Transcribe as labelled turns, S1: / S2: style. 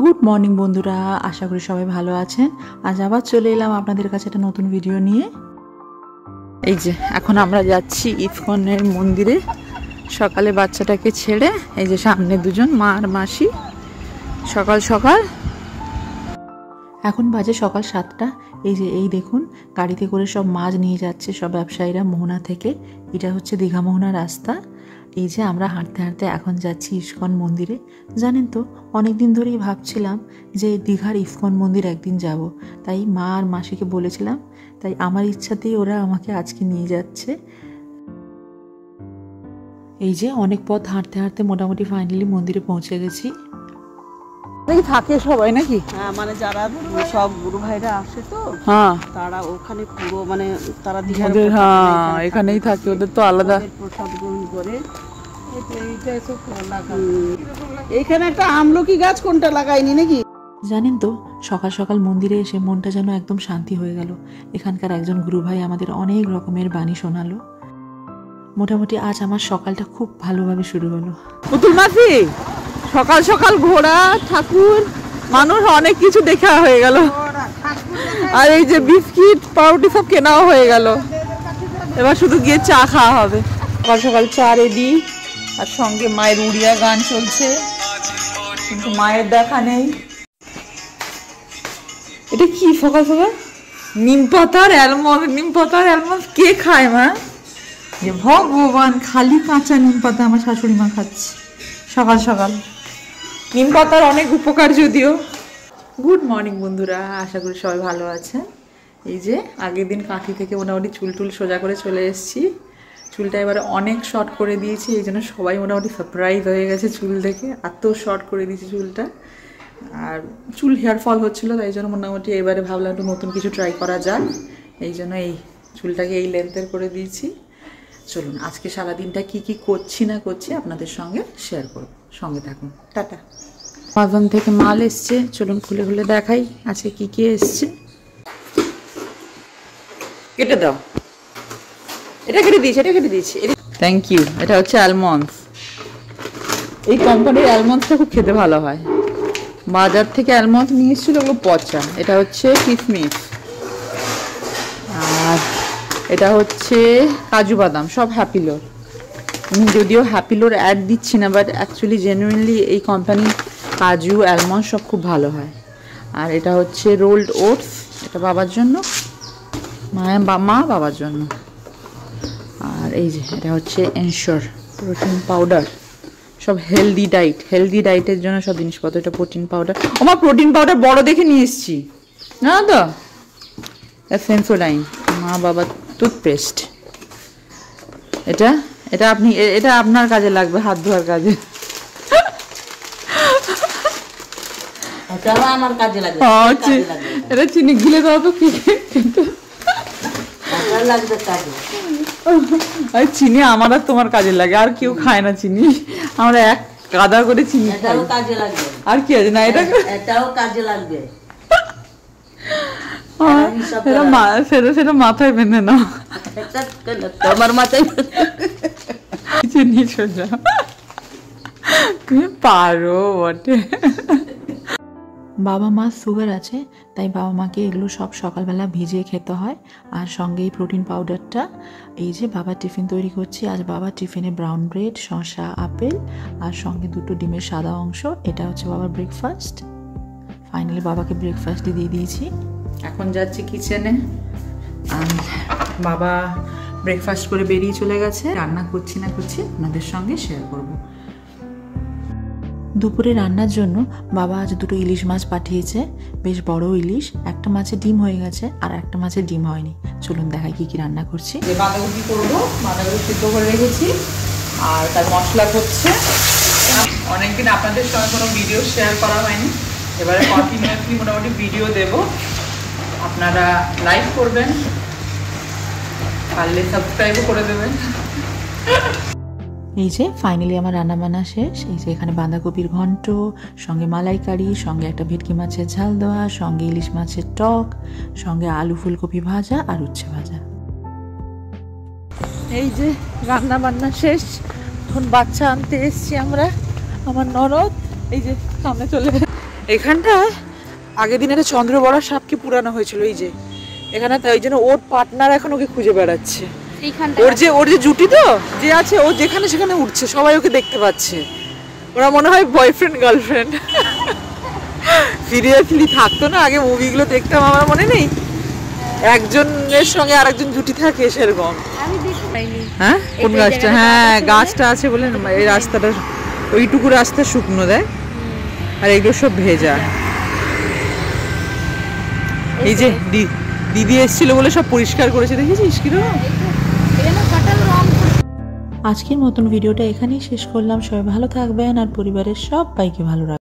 S1: Good morning বন্ধুরা, আশা করি সবাই ভালো আছেন। আজ আবার চলে এলাম আপনাদের কাছে একটা নতুন ভিডিও নিয়ে। এই যে এখন আমরা যাচ্ছি ইসকনের মন্দিরে সকালে বাচ্চাটাকে ছেড়ে। এই যে সামনে দুজন, মা আর মাসি। সকাল সকাল এখন বাজে সকাল 7টা। এই দেখুন গাড়িতে করে সব মাছ নিয়ে যাচ্ছে সব ব্যবসায়ীরা মোহনা থেকে। এটা হচ্ছে দীঘা মোহনা রাস্তা। এই যে আমরা হাঁটতে হাঁটতে এখন যাচ্ছি ইসকন মন্দিরে। জানেন তো, অনেক দিন ধরেই ভাবছিলাম যে দীঘার ইসকন মন্দির একদিন যাব। তাই মা আর মাসিকে বলেছিলাম, তাই আমার ইচ্ছাতেই ওরা আমাকে আজকে নিয়ে যাচ্ছে। এই যে অনেক পথ হাঁটতে হাঁটতে মোটামুটি ফাইনালি মন্দিরে পৌঁছে গেছি। থাকে সবাই নাকি?
S2: হ্যাঁ, মানে যারা সব গুরু ভাইরা আসে তো,
S1: হ্যাঁ,
S2: তারা ওখানে পুরো মানে তারা
S1: এখানেই থাকে। ওদের তো আলাদা
S2: প্রসাদ গ্রহণ করে। এইখানে একটা আমলকি গাছ কোনটা লাগাইনি নাকি?
S1: জানেন তো, সকাল সকাল মন্দিরে এসে মনটা যেন একদম শান্তি হয়ে গেল। এখানকার একজন গুরু ভাই আমাদের অনেক রকমের বাণী শোনালো। মোটামুটি আজ আমার সকালটা খুব ভালোভাবে শুরু হলো। পুতুল মাসি, সকাল সকাল ঘোড়া, ঠাকুর, মানুষ, অনেক কিছু দেখা হয়ে গেল। আর এই যে বিস্কিট পাউরুটি সব কেনাও হয়ে গেল। এবার শুধু গিয়ে চা খাওয়া হবে। সকাল সকাল চা রেডি, আর সঙ্গে মায়ের উড়িয়া গান চলছে, কিন্তু মায়ের দেখা নেই। এটা কি সকাল সকাল? নিম পাতার অ্যালমন্ড কে খায় মা? যে ভগবান, খালি কাঁচা নিম পাতা আমার শাশুড়ি মা খাচ্ছে সকাল সকাল। নিম পাতার অনেক উপকার যদিও। গুড মর্নিং বন্ধুরা, আশা করি সবাই ভালো আছেন। এই যে আগের দিন কাঁথি থেকে মোটামুটি চুল সোজা করে চলে এসেছি। চুলটা এবারে অনেক শর্ট করে দিয়েছি, এই জন্য সবাই মোটামুটি সারপ্রাইজ হয়ে গেছে চুল দেখে। এত শর্ট করে দিয়েছি চুলটা। আর চুল হেয়ার ফল হচ্ছিলো, তাই জন্য মোটামুটি এবারে ভাবলাম একটু নতুন কিছু ট্রাই করা যাক। এই জন্য এই চুলটাকে এই লেন্থের করে দিয়েছি। চলুন আজকে সারাদিনটা কি কি করছি না করছি আপনাদের সঙ্গে শেয়ার করব, সঙ্গে থাকুন। টাটা। বাগান থেকে মাল এসছে, চলুন খুলে খুলে দেখাই আজকে কি কি এসছে। কেটে দাও, এটা কেটে দিয়েছি। Thank you. এটা হচ্ছে অ্যালমন্ডস। এই কোম্পানির অ্যালমন্ডসটা খুব খেতে ভালো হয়। বাজার থেকে অ্যালমন্ড নিয়ে এসেছিল, ওগুলো পচা। এটা হচ্ছে কিশমিশ, আর এটা হচ্ছে কাজু বাদাম, সব হ্যাপিলোর। আমি যদিও হ্যাপিলোর অ্যাড দিচ্ছি না, বাট অ্যাকচুয়ালি জেনুইনলি এই কোম্পানির কাজু অ্যালমন্ড সব খুব ভালো হয়। আর এটা হচ্ছে রোল্ড ওটস, এটা বাবার জন্য, মা বাবার জন্য। আর এই যে এটা হচ্ছে এনশোর প্রোটিন পাউডার, সব হেলদি ডায়েটের জন্য সব জিনিসপত্র। এটা প্রোটিন পাউডার, আমার প্রোটিন পাউডার বড় দেখে নিয়ে এসেছি না তো। সেন্সোডাইন, মা বাবার টুথপেস্ট। এটা আপনার কাজে লাগবে, হাত ধোয়ার কাজে।
S2: আমার কাজে লাগবে।
S1: এটা চিনি গিলে দাও তো, কি
S2: লাগবে কাজে।
S1: চিনি আমার আর তোমার কাজে লাগে, আর কেউ খায় না চিনি। আমরা এক গাদা করে চিনি খাই।
S2: কাজে লাগবে।
S1: আর কি আছে না,
S2: এটাও কাজে লাগবে।
S1: সেটা মাথায় বেঁধে নাও।
S2: তোমার মাথায়
S1: চিনি সোজা, তুমি পারো বটে। বাবা মা সুগার আছে, তাই বাবা মাকে এগুলো সব সকালবেলা ভিজিয়ে খেতে হয়। আর সঙ্গে এই প্রোটিন পাউডারটা। এই যে বাবার টিফিন তৈরি করছি। আজ বাবার টিফিনে ব্রাউন ব্রেড, শসা, আপেল, আর সঙ্গে 2টো ডিমের সাদা অংশ। এটা হচ্ছে বাবার ব্রেকফাস্ট। ফাইনালি বাবাকে ব্রেকফাস্টই দিয়ে দিয়েছি। এখন যাচ্ছি কিচেনে। আর বাবা ব্রেকফাস্ট করে বেরিয়ে চলে গেছে। রান্না করছি না করছি আপনাদের সঙ্গে শেয়ার করব। দুপুরে রান্নার জন্য বাবা আজ 2টো ইলিশ মাছ পাঠিয়েছে, বেশ বড় ইলিশ। একটা মাছের ডিম হয়ে গেছে, আর একটা মাছের ডিম হয়নি। চলুন দেখাই কি কি রান্না করছি। বাঁধাকপি করবো, বাঁধাকপি সিদ্ধ করে রেখেছি, আর তার মশলা করছে। অনেকদিন আপনাদের সঙ্গে কোনো ভিডিও শেয়ার করা হয়নি, এবারে কন্টিনিউয়াসলি মোটামুটি ভিডিও দেব। আপনারা লাইক করবেন, পারলে সাবস্ক্রাইবও করে দেবেন। এই যে ফাইনালি আমার রান্নাবান্না শেষ। এই যে এখানে বাঁধাকপির ঘন্ট, সঙ্গে মালাইকারি, সঙ্গে একটা ভেটকি মাছের ঝাল দেওয়া, সঙ্গে ইলিশ মাছের টক, সঙ্গে আলু ফুলকপি ভাজা আর উচ্ছে ভাজা। এই যে রান্নাবান্না শেষ। এখন বাচ্চা আনতে এসছি আমরা, আমার ননদ। এই যে সামনে চলে এখানটায় আগের দিন একটা চন্দ্র বড়া সাপকে পুরানো হয়েছিল, এই যে এখানে, তাই জন্য ওর পার্টনার এখন ওকে খুঁজে বেড়াচ্ছে। ওর যে জুটি তো যে আছে, ও যেখানে সেখানে উঠছে, সবাই ওকে দেখতে পাচ্ছে। ওরা মনে হয় বয়ফ্রেন্ড গার্লফ্রেন্ড। সিরিয়াসলি থাকতো না আগে, মুভিগুলো দেখতাম, আমার মনে নেই একজনের সঙ্গে আরেকজন জুটি থাকে সেরকম। হ্যাঁ কোন গাছটা? হ্যাঁ গাছটা আছে বলে এই রাস্তাটা, ওইটুকু রাস্তা শুকনো দেয় আর এগুলো সব ভেজা। এই যে দিদি এসেছিল বলে সব পরিষ্কার করেছে, দেখেছিস কিরকম। আজকের মতন ভিডিওটা এখানেই শেষ করলাম। সবাই ভালো থাকবেন আর পরিবারের সবাইকে ভালো রাখবেন।